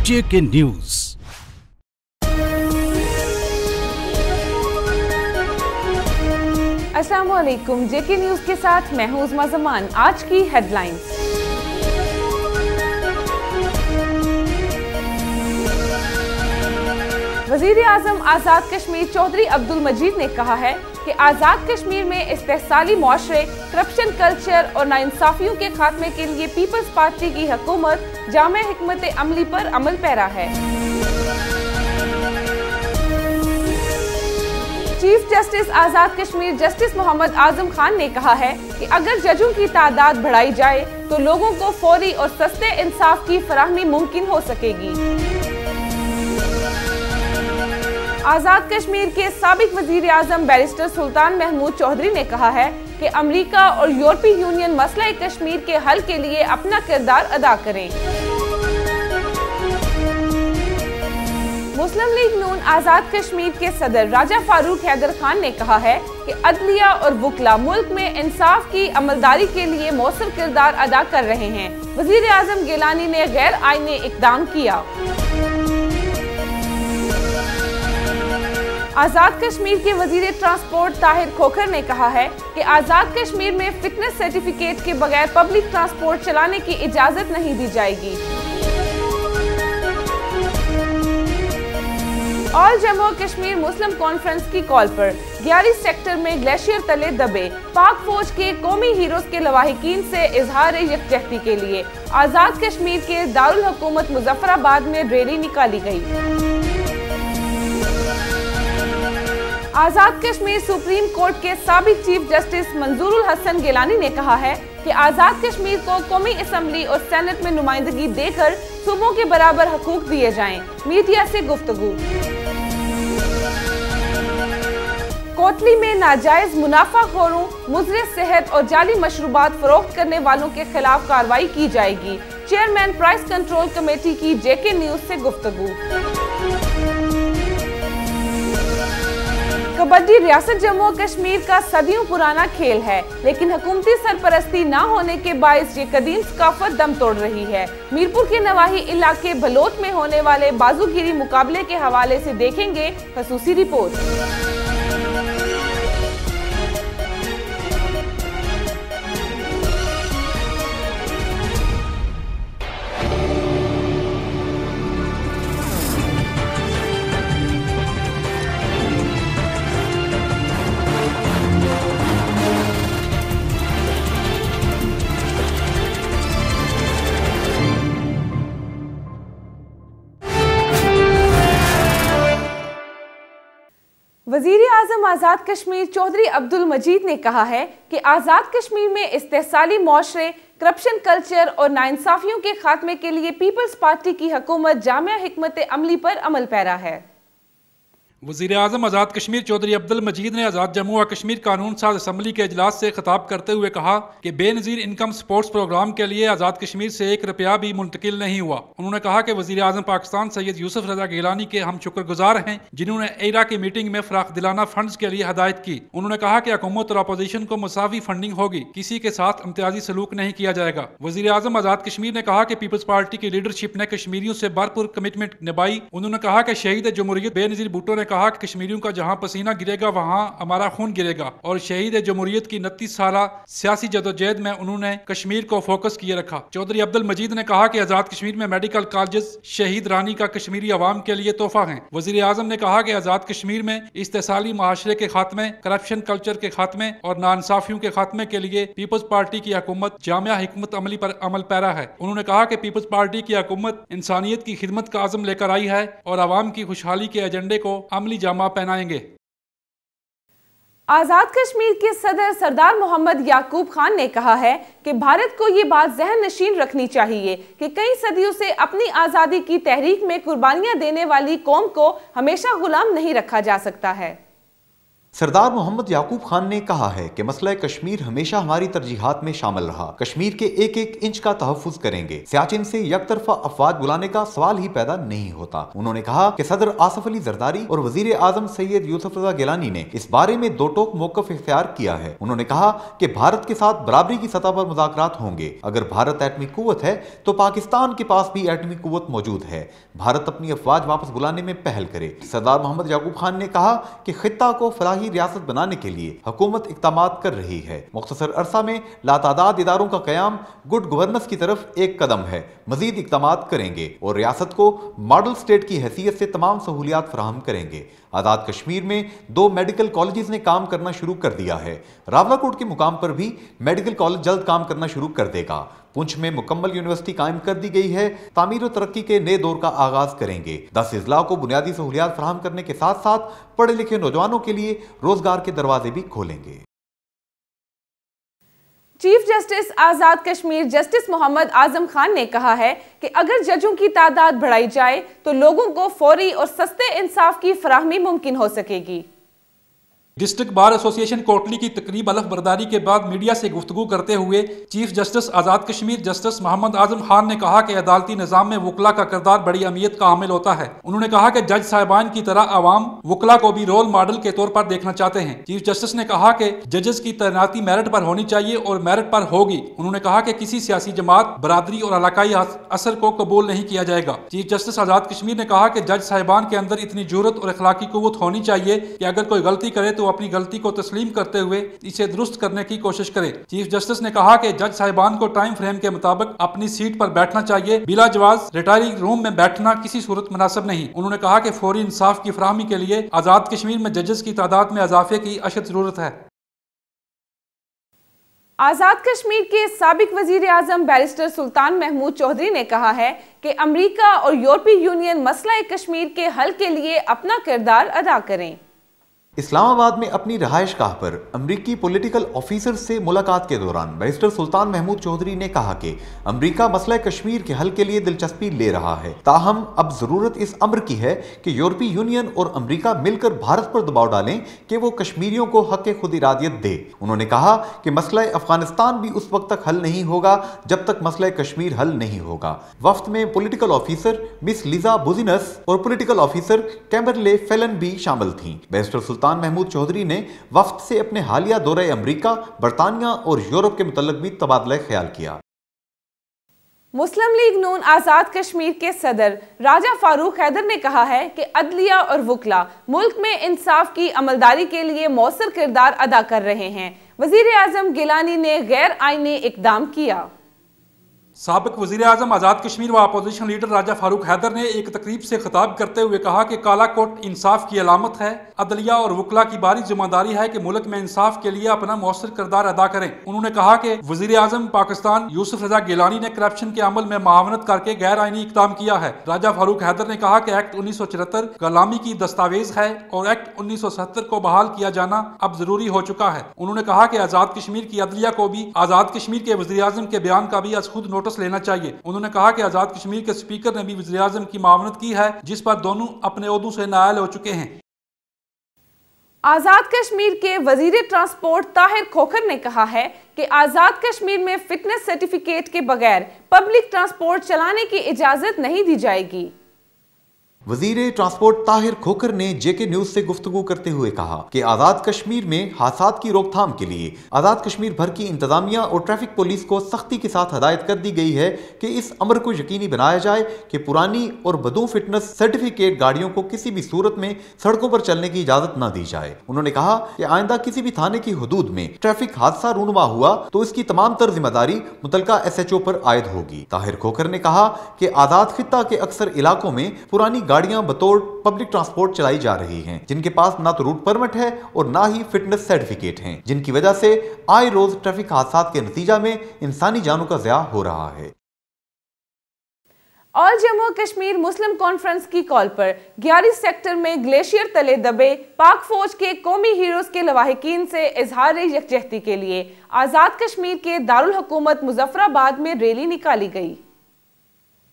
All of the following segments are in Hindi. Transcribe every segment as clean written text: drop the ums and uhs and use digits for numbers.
JK news. अस्सलाम वालेकुम, JK न्यूज के साथ मैं हूं उज़मा ज़मान। आज की हेडलाइंस। वज़ीर आज़म आज़ाद कश्मीर चौधरी अब्दुल मजीद ने कहा है कि आज़ाद कश्मीर में इस्तेहसाली मुआशरे, करप्शन कल्चर और नाइंसाफियों के खात्मे के लिए पीपल्स पार्टी की हुकूमत जामे हिकमत अमली पर अमल पैरा है। Chief justice Azad Kashmir justice Mohammad Azam Khan ने कहा है कि अगर जजों की तादाद बढ़ाई जाए तो लोगों को फौरी और सस्ते इंसाफ की फराहमी मुमकिन हो सकेगी। आज़ाद कश्मीर के साबिक वज़ीर आज़म बैरिस्टर सुल्तान महमूद चौधरी ने कहा है कि अमेरिका और यूरोपीय यूनियन मसला कश्मीर के हल के लिए अपना किरदार अदा करें। मुस्लिम लीग नून आज़ाद कश्मीर के सदर राजा फारूक हैदर खान ने कहा है कि अदलिया और वकला मुल्क में इंसाफ की अमलदारी के लिए मौसर किरदार अदा कर रहे हैं। वज़ीर आज़म गिलानी ने गैर आईनी इक़दाम किया। आज़ाद कश्मीर के वज़ीर ट्रांसपोर्ट ताहिर खोखर ने कहा है कि आज़ाद कश्मीर में फिटनेस सर्टिफिकेट के बगैर पब्लिक ट्रांसपोर्ट चलाने की इजाज़त नहीं दी जाएगी। ऑल जम्मू कश्मीर मुस्लिम कॉन्फ्रेंस की कॉल पर 11 सेक्टर में ग्लेशियर तले दबे पाक फौज के कौमी हीरोज के लवाहिकीन से इजहार यकजहती के लिए आज़ाद कश्मीर के दारुल हुकूमत मुजफ्फराबाद में रैली निकाली गई। आज़ाद कश्मीर सुप्रीम कोर्ट के साबिक चीफ जस्टिस मंजूरुल हसन गिलानी ने कहा है कि आज़ाद कश्मीर को कौमी असम्बली और सेनेट में नुमाइंदगी देकर सूबों के बराबर हकूक दिए जाएं। मीडिया से गुफ्तगू। कोटली में नाजायज मुनाफाखोरों, मुज़र सेहत और जाली मशरूबात फरोख्त करने वालों के खिलाफ कार्रवाई की जाएगी। चेयरमैन प्राइस कंट्रोल कमेटी की JK न्यूज से गुफ्तगू। कबड्डी रियासत जम्मू कश्मीर का सदियों पुराना खेल है, लेकिन हुकूमती सरपरस्ती न होने के बायस ये कदीम सकाफत दम तोड़ रही है। मीरपुर के नवाही इलाके बलोच में होने वाले बाजूगिरी मुकाबले के हवाले से देखेंगे खसूसी रिपोर्ट। वज़ीर आज़म आज़ाद कश्मीर चौधरी अब्दुल मजीद ने कहा है कि आज़ाद कश्मीर में इस्तेहसाली मुआशरे, करप्शन कल्चर और नाइंसाफियों के खात्मे के लिए पीपल्स पार्टी की हुकूमत जामिया हिकमत अमली पर अमल पैरा है। वज़ीर आज़म आज़ाद कश्मीर चौधरी अब्दुल मजीद ने आज़ाद जम्मू व कश्मीर कानून साज असम्बली के इजलास से खिताब करते हुए कहा कि बेनज़ीर इनकम सपोर्ट्स प्रोग्राम के लिए आज़ाद कश्मीर से 1 रुपया भी मुंतकिल नहीं हुआ। उन्होंने कहा कि वज़ीर आज़म पाकिस्तान सैयद यूसुफ रज़ा गिलानी के हम शुक्रगुजार हैं जिन्होंने एरा की मीटिंग में फराख दिलाना फंड्स के लिए हदायत की। उन्होंने कहा कि हुकूमत और अपोजिशन को मुसावी फंडिंग होगी, किसी के साथ इम्तियाजी सलूक नहीं किया जाएगा। वज़ीर आज़म आज़ाद कश्मीर ने कहा कि पीपल्स पार्टी की लीडरशिप ने कश्मीरियों से भरपूर कमिटमेंट निभाई। उन्होंने कहा कि शहीद जमहूरियत बेनज़ीर भुट्टो ने कहा कि कश्मीरियों का जहां पसीना गिरेगा वहां हमारा खून गिरेगा, और शहीद जमहूरियत की 29 साला सियासी जदोजहद में उन्होंने कश्मीर को फोकस किए रखा। चौधरी अब्दुल मजीद ने कहा कि आज़ाद कश्मीर में मेडिकल कॉलेजेस शहीद रानी का कश्मीरी अवाम के लिए तोहफा है। वज़ीर आज़म ने कहा कि आज़ाद कश्मीर में इस्तेहसाली मुआशरे के खात्मे, करप्शन कल्चर के खात्मे और नाइंसाफियों के खात्मे के लिए पीपल्स पार्टी की हुकूमत जामिया हिकमत अमली पर अमल पैरा है। उन्होंने कहा कि पीपल्स पार्टी की हुकूमत इंसानियत की खिदमत का आज़म लेकर आई है और आवाम की खुशहाली के एजेंडे को अमली जामा पहनाएंगे। आज़ाद कश्मीर के सदर सरदार मोहम्मद याकूब खान ने कहा है कि भारत को ये बात ज़हन नशीन रखनी चाहिए कि कई सदियों से अपनी आज़ादी की तहरीक में कुर्बानियां देने वाली कौम को हमेशा गुलाम नहीं रखा जा सकता है। सरदार मोहम्मद याकूब खान ने कहा है कि मसला कश्मीर हमेशा हमारी तरजीहात में शामिल रहा। कश्मीर के एक एक इंच का तहफ़्फ़ुज़ करेंगे। सियाचिन से यकतरफा अफवाज बुलाने का सवाल ही पैदा नहीं होता। उन्होंने कहा कि सदर आसिफ अली जरदारी और वजीर आजम सैयद यूसुफ रजा गिलानी ने इस बारे में दो टोक मौक़िफ़ इख्तियार किया है। उन्होंने कहा कि भारत के साथ बराबरी की सतह पर मुज़ाकरात होंगे। अगर भारत एटमी कुव्वत है तो पाकिस्तान के पास भी एटमी कुव्वत मौजूद है। भारत अपनी अफवाज वापस बुलाने में पहल करे। सरदार मोहम्मद याकूब खान ने कहा कि खित्ता को फलाही रियासत बनाने के लिए हुकूमत इक़दामात कर रही है। मुख्तसर अरसा में लातादाद इदारों का क़याम गुड गवर्नेंस की तरफ एक कदम है। मजीद इक़दामात करेंगे और रियासत को मॉडल स्टेट की हैसियत से तमाम सहूलियात फराहम करेंगे। आज़ाद कश्मीर में 2 मेडिकल कॉलेजेस ने काम करना शुरू कर दिया है। रावलाकोट के मुकाम पर भी मेडिकल कॉलेज जल्द काम करना शुरू कर देगा। पुंछ में मुकम्मल यूनिवर्सिटी कायम कर दी गई है। तामीर और तरक्की के नए दौर का आगाज करेंगे। 10 अजला को बुनियादी सहूलियात फराहम करने के साथ साथ पढ़े लिखे नौजवानों के लिए रोजगार के दरवाजे भी खोलेंगे। चीफ जस्टिस आजाद कश्मीर जस्टिस मोहम्मद आजम खान ने कहा है कि अगर जजों की तादाद बढ़ाई जाए तो लोगों को फौरी और सस्ते इंसाफ की फराहमी मुमकिन हो सकेगी। डिस्ट्रिक्ट बार एसोसिएशन कोटली की तकरीब अलफ बरदारी के बाद मीडिया से गुफ्तगू करते हुए chief justice Azad Kashmir justice Mohammad Azam Khan ने कहा कि अदालती निज़ाम में वकला का किरदार बड़ी अहमियत का हामिल होता है। उन्होंने कहा कि जज साहिबान की तरह आवाम वकला को भी रोल मॉडल के तौर पर देखना चाहते हैं। चीफ जस्टिस ने कहा कि जजेस की तैनाती मेरिट पर होनी चाहिए और मेरिट पर होगी। उन्होंने कहा कि किसी सियासी जमात, बरादरी और इलाकाई असर को कबूल नहीं किया जाएगा। चीफ जस्टिस आज़ाद कश्मीर ने कहा कि जज साहिबान के अंदर इतनी जुर्रत और अखलाकी कुव्वत होनी चाहिए कि अगर कोई गलती करे तो अपनी गलती को तस्लीम करते हुए इसे दुरुस्त करने की कोशिश करें। चीफ जस्टिस ने कहा कि जज साहिबान को टाइम फ्रेम के मुताबिक अपनी सीट पर बैठना चाहिए। बिला जवाज रिटायरिंग रूम में बैठना किसी सूरत मुनासिब नहीं। उन्होंने कहा कि फौरी इंसाफ की फराहमी के लिए आजाद कश्मीर में जजेस की तादाद में इजाफे की अशद जरूरत है। आजाद कश्मीर के साबिक वजीर आजम बैरिस्टर सुल्तान महमूद चौधरी ने कहा है कि अमेरिका और यूरोपीय यूनियन मसला कश्मीर के हल के लिए अपना किरदार अदा करें। इस्लामाबाद में अपनी रहायश गाह पर अमरीकी पॉलिटिकल ऑफिसर से मुलाकात के दौरान बैरिस्टर सुल्तान महमूद चौधरी ने कहा कि अमरीका मसला कश्मीर के हल के लिए दिलचस्पी ले रहा है। ताहम अब जरूरत इस अम्र की है कि यूरोपीय यूनियन और अमरीका मिलकर भारत पर दबाव डालें कि वो कश्मीरियों को हक खुद इरादियत दे। उन्होंने कहा कि मसला अफगानिस्तान भी उस वक्त तक हल नहीं होगा जब तक मसला कश्मीर हल नहीं होगा। वफ्द में पॉलिटिकल ऑफिसर मिस लिजा बुजिनस और पॉलिटिकल ऑफिसर कैमरले फेलन भी शामिल थी। बैरिस्टर सुल्तान महमूद चौधरी ने वफ्द से अपने हालिया दौरे अमेरिका, बरतानिया और यूरोप के मुतल्लिक भी तबादला ख्याल किया। मुस्लिम लीग नून आजाद कश्मीर के सदर राजा फारूक हैदर ने कहा है कि अदलिया और वकला मुल्क में इंसाफ की अमलदारी के लिए मौसर किरदार अदा कर रहे हैं। वजीर आजम गिलानी ने गैर आईनी इकदाम किया। साबिक वजीर आजम आज़ाद कश्मीर व अपोजिशन लीडर राजा फारूक हैदर ने एक तकरीब से खिताब करते हुए कहा कि काला कोट इंसाफ की अलामत है। अदलिया और वकला की बारी जिम्मेदारी है कि मुल्क में इंसाफ के लिए अपना मौसर किरदार अदा करें। उन्होंने कहा कि वजीर आजम पाकिस्तान यूसुफ रजा गिलानी ने करप्शन के अमल में मावनत करके गैर आईनी इकदाम किया है। राजा फारूक हैदर ने कहा कि एक्ट 1974 गुलामी की दस्तावेज है और एक्ट 1970 को बहाल किया जाना अब जरूरी हो चुका है। उन्होंने कहा कि आज़ाद कश्मीर की अदलिया को भी आज़ाद कश्मीर के वजीर आजम के बयान का भी आज खुद नोटिस लेना चाहिए। उन्होंने कहा कि आजाद कश्मीर के स्पीकर ने भी वज़ीर आज़म की मावनत की है जिस पर दोनों अपने ओहदों से नाअहल हो चुके हैं। आजाद कश्मीर के वजीर ट्रांसपोर्ट ताहिर खोखर ने कहा है कि आजाद कश्मीर में फिटनेस सर्टिफिकेट के बगैर पब्लिक ट्रांसपोर्ट चलाने की इजाजत नहीं दी जाएगी। वजीर ट्रांसपोर्ट ताहिर खोखर ने जेके न्यूज से गुफ्तगू करते हुए कहा कि आज़ाद कश्मीर में हादसात की रोकथाम के लिए आज़ाद कश्मीर भर की इंतजामिया और ट्रैफिक पुलिस को सख्ती के साथ हदायत कर दी गई है कि इस अमर को यकीनी बनाया जाए कि पुरानी और बदू फिटनेस सर्टिफिकेट गाड़ियों को किसी भी सूरत में सड़कों पर चलने की इजाजत न दी जाए। उन्होंने कहा कि आइंदा किसी भी थाने की हदूद में ट्रैफिक हादसा रूनुमा हुआ तो इसकी तमाम तर जिम्मेदारी मुतलका SHO पर आयद होगी। ताहिर खोखर ने कहा कि आज़ाद खित्ता के अक्सर इलाकों में पुरानी गाड़ियां बतौर पब्लिक ट्रांसपोर्ट चलाई जा रही हैं जिनके पास ना तो रूट परमिट है और ना ही फिटनेस सर्टिफिकेट हैं, जिनकी वजह से आए रोज ट्रैफिक हादसात के नतीजा में इंसानी जानों का ज़िया हो रहा है। ऑल जम्मू कश्मीर मुस्लिम कॉन्फ्रेंस की कॉल पर 11 सेक्टर में ग्लेशियर तले दबे पाक फौज के कौमी हीरोज के लवाहिकीन से इजहार यकजहती के लिए आज़ाद कश्मीर के दारुल हुकूमत मुजफ्फराबाद में रैली निकाली गई।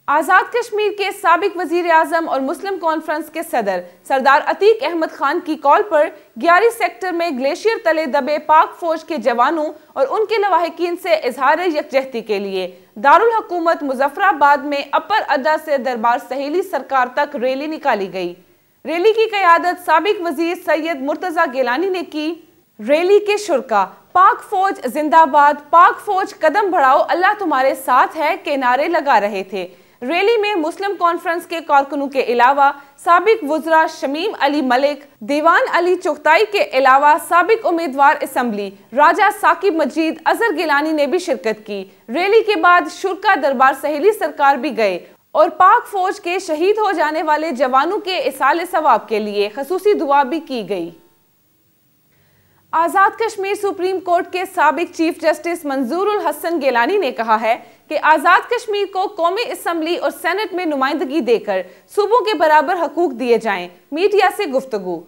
आज़ाद कश्मीर के साबिक वजीर आजम और मुस्लिम कॉन्फ्रेंस के सदर सरदार अतीक अहमद खान की कॉल पर 11 सेक्टर में ग्लेशियर तले दबे पाक फौज के जवानों और उनके लवाहिकीन से इजहार यकजहती के लिए दारुल हुकूमत मुजफ्फराबाद में अपर अड्डा से दरबार सहेली सरकार तक रैली निकाली गई। रैली की क़यादत साबिक वजीर सैयद मुर्तजा गिलानी ने की। रैली के शुरका पाक फौज जिंदाबाद, पाक फौज कदम बढ़ाओ, अल्लाह तुम्हारे साथ है के नारे लगा रहे थे। रैली में मुस्लिम कॉन्फ्रेंस के कारकुनों के अलावा साबिक वुज़रा शमीम अली मलिक, दीवान अली चुगताई के अलावा साबिक उम्मीदवार असम्बली राजा साकिब मजीद अजहर गिलानी ने भी शिरकत की। रैली के बाद शुरका दरबार सहेली सरकार भी गए और पाक फौज के शहीद हो जाने वाले जवानों के इसाले सवाब के लिए खसूसी दुआ भी की गई। आज़ाद कश्मीर सुप्रीम कोर्ट के साबिक चीफ जस्टिस मंजूरुल हसन गिलानी ने कहा है कि आज़ाद कश्मीर को कौमी असम्बली और सेनेट में नुमाइंदगी देकर सूबों के बराबर हकूक दिए जाएं। मीडिया से गुफ्तगू।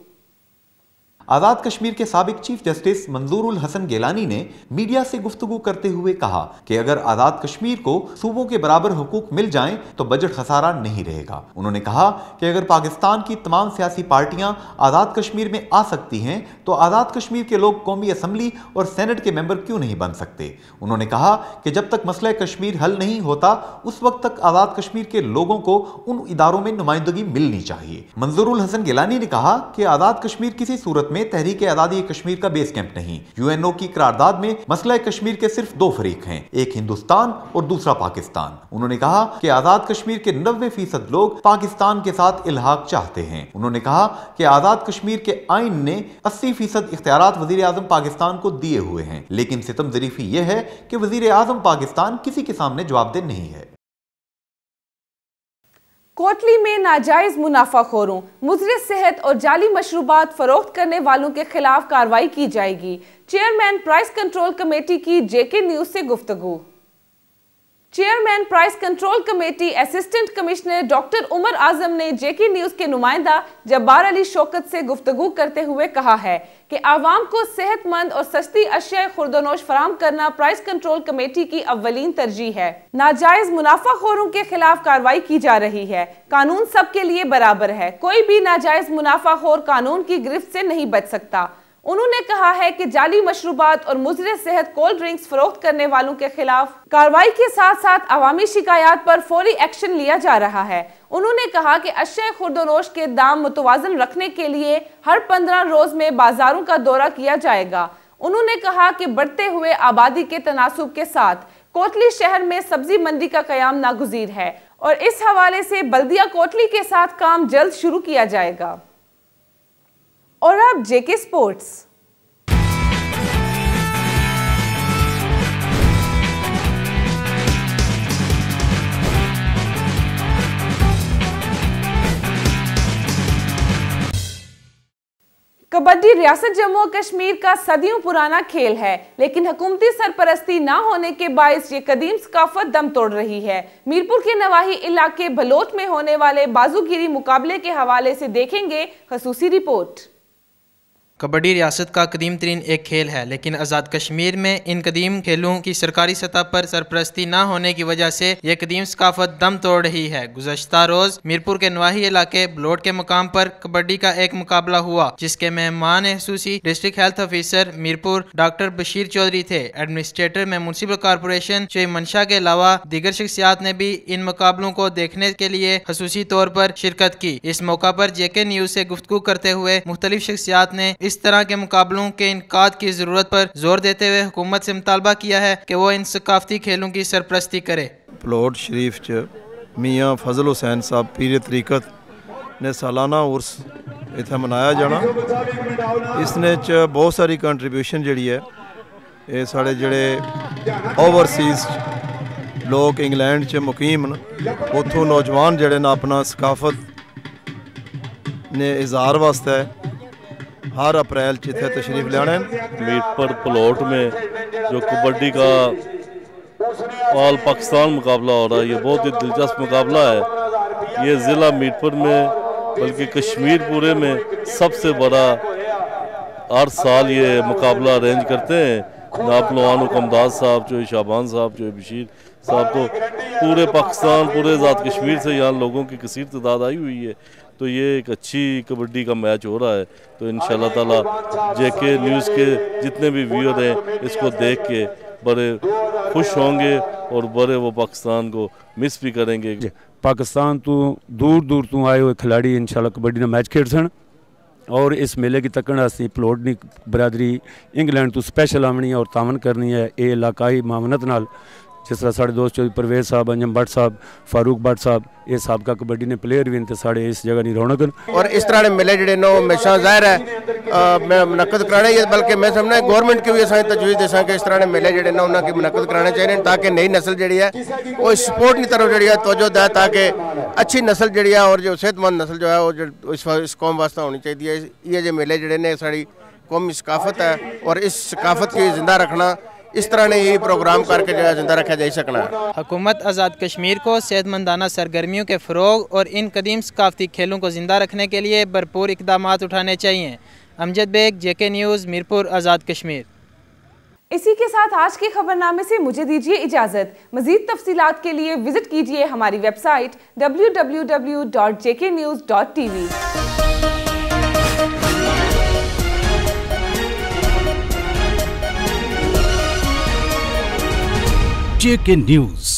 आज़ाद कश्मीर के साबिक चीफ जस्टिस मंजूरुल हसन गिलानी ने मीडिया से गुफ्तगू करते हुए कहा कि अगर आज़ाद कश्मीर को सूबों के बराबर हुकूक मिल जाएं तो बजट खसारा नहीं रहेगा। उन्होंने कहा कि अगर पाकिस्तान की तमाम सियासी पार्टियां आज़ाद कश्मीर में आ सकती हैं तो आज़ाद कश्मीर के लोग कौमी असम्बली और सेनेट के मेंबर क्यों नहीं बन सकते। उन्होंने कहा कि जब तक मसला कश्मीर हल नहीं होता उस वक्त तक आज़ाद कश्मीर के लोगों को उन इदारों में नुमाइंदगी मिलनी चाहिए। मंजूरुल हसन गिलानी ने कहा कि आज़ाद कश्मीर किसी सूरत में तहरीक आज़ादी कश्मीर का बेस कैंप नहीं। यूएनओ की करारदाद में मसला कश्मीर के सिर्फ दो फरीक हैं, एक हिंदुस्तान और दूसरा पाकिस्तान। उन्होंने कहा कि आज़ाद कश्मीर के 90% लोग पाकिस्तान के साथ इल्हाक चाहते हैं। उन्होंने कहा कि आज़ाद कश्मीर के आइन ने 80% इख्तियारात वजीर आजम पाकिस्तान को दिए हुए हैं, लेकिन सितम ज़रीफ़ी यह है कि वजीर आजम पाकिस्तान किसी के सामने जवाबदेह नहीं है। कोटली में नाजायज मुनाफाखोरों, मुज़र सेहत और जाली मशरूबात फरोख्त करने वालों के खिलाफ कार्रवाई की जाएगी। चेयरमैन प्राइस कंट्रोल कमेटी की जेके न्यूज से गुफ्तगू। Chairman price control committee assistant commissioner doctor Umar Azam ने जेके न्यूज के नुमाइंदा जब्बार अली शौकत से गुफ्तगू करते हुए कहा है कि आवाम को सेहतमंद और सस्ती अशिया खुर्दनोश फराहम करना प्राइस कंट्रोल कमेटी की अव्वलीन तरजीह है। नाजायज मुनाफाखोरों के खिलाफ कार्रवाई की जा रही है। कानून सबके लिए बराबर है, कोई भी नाजायज मुनाफाखोर कानून की गिरफ्त से नहीं बच सकता। उन्होंने कहा है कि जाली मशरूबात और मुज़र सेहत कोल्ड ड्रिंक्स फरोख्त करने वालों के खिलाफ कार्रवाई के साथ साथ अवामी शिकायत पर फौरी एक्शन लिया जा रहा है। उन्होंने कहा कि अशिया खुर्दनोश के दाम मुतवाज़न रखने के लिए हर 15 रोज में बाजारों का दौरा किया जाएगा। उन्होंने कहा कि बढ़ते हुए आबादी के तनासुब के साथ कोटली शहर में सब्जी मंडी का कयाम नागुज़ीर है और इस हवाले से बल्दिया कोटली के साथ काम जल्द शुरू किया जाएगा। और अब जेके स्पोर्ट्स। कबड्डी रियासत जम्मू और कश्मीर का सदियों पुराना खेल है, लेकिन हुकूमती सरपरस्ती ना होने के बायस ये कदीम सकाफत दम तोड़ रही है। मीरपुर के नवाही इलाके भलोट में होने वाले बाजूगिरी मुकाबले के हवाले से देखेंगे खसूसी रिपोर्ट। कबड्डी रियासत का कदीम तरीन एक खेल है, लेकिन आज़ाद कश्मीर में इन कदीम खेलों की सरकारी सतह पर सरपरस्ती न होने की वजह से यह कदीम सकाफत दम तोड़ रही है। गुज़श्ता रोज़ मीरपुर के नवाही इलाके बलोट के मुकाम पर कबड्डी का एक मुकाबला हुआ, जिसके मेहमान खसूसी district health officer Mirpur doctor Bashir Chaudhry थे। एडमिनिस्ट्रेटर में म्युनिसिपल कॉरपोरेशन शुएब मंशा के अलावा दीगर शख्सियात ने भी इन मुकाबलों को देखने के लिए खसूसी तौर पर शिरकत की। इस मौका पर जेके न्यूज से गुफ्तगू करते हुए मुख्तलिफ शख्सियात ने इस तरह के मुकाबलों के इनकाद की जरूरत पर जोर देते हुए हुकूमत से मुतालबा किया है कि वो इन सकाफती खेलों की सरपरस्ती करे। बलोट शरीफ च मियाँ फजल हुसैन साहब पीर तरीकत ने सालाना उर्स इत्थे मनाया जाना। इसने च बहुत सारी कंट्रीब्यूशन जिहड़ी है ये साढ़े जेड़े ओवरसीज लोग इंग्लैंड च मुकीम न उत्थों नौजवान जेड़े न अपना सकाफत ने इज़हार वास्ते हर अप्रैल इतने तशरीफ लाने। मीरपुर प्लॉट में जो कबड्डी का ऑल पाकिस्तान मुकाबला हो रहा है, ये बहुत ही दिलचस्प मुकाबला है। ये ज़िला मीरपुर में बल्कि कश्मीर पूरे में सबसे बड़ा हर साल ये मुकाबला अरेंज करते हैं। जनाब पहलवान हुकमदास साहब, जो शाबान साहब, जो बशीर साहब, तो पूरे पाकिस्तान, पूरे आज़ाद कश्मीर से यहाँ लोगों की कसीर तादाद आई हुई है। तो ये एक अच्छी कबड्डी का मैच हो रहा है। तो इंशाल्लाह ताला JK न्यूज़ के जितने भी व्यूअर हैं इसको देख के बड़े खुश होंगे और बड़े वो पाकिस्तान को मिस भी करेंगे। पाकिस्तान तो दूर दूर तो आए हुए खिलाड़ी इंशाल्लाह कबड्डी का मैच खेड सन और इस मेले की तकन असी पलोटनी बरादरी इंग्लैंड तो स्पैशल आमनी और तावन करनी है। ये इलाकाई मामनत नाल जिस तरह साढ़े दोस्त चौधरी परवेज साहब, अंजम भट्ट साहब, फारूक भट्ट साहब, ये साबका कबड्डी ने प्लेयर भी थे साढ़े इस जगह नहीं रौनक। और इस तरह के मेले जोड़े नो हमेशा जाहिर है मुनक्कद कराने, बल्कि मैं समझना गौरमेंट की भी अस तजवीज़ देसा कि इस तरह के मेले जोड़े उन्होंने मुनक्कद कराने चाहिए ताकि नई नस्ल जी है वो स्पोर्ट की तरफ जी तवज्जो दे, ताकि अच्छी नस्ल जी है और जो सेहतमंद नस्ल जो है वो इस कौम वास्ते होनी चाहिए। ये जो मेले जोड़े ने साड़ी कौमी सकाफत है और इस सकाफत की जिंदा रखना इस तरह ने यही प्रोग्राम करके जो है जिंदा रखा जा सकना है। हुकूमत आज़ाद कश्मीर को सेहतमंदाना सरगर्मियों के फ़रोग और इन कदीम सकाफती खेलों को ज़िंदा रखने के लिए भरपूर इक़दाम उठाने चाहिए। Amjad Baig, JK news, Mirpur, Azad Kashmir. इसी के साथ आज के खबरनामे से मुझे दीजिए इजाज़त। मज़ीद तफसीलात के लिए विजिट कीजिए हमारी वेबसाइट www.jknews.tv। JK News।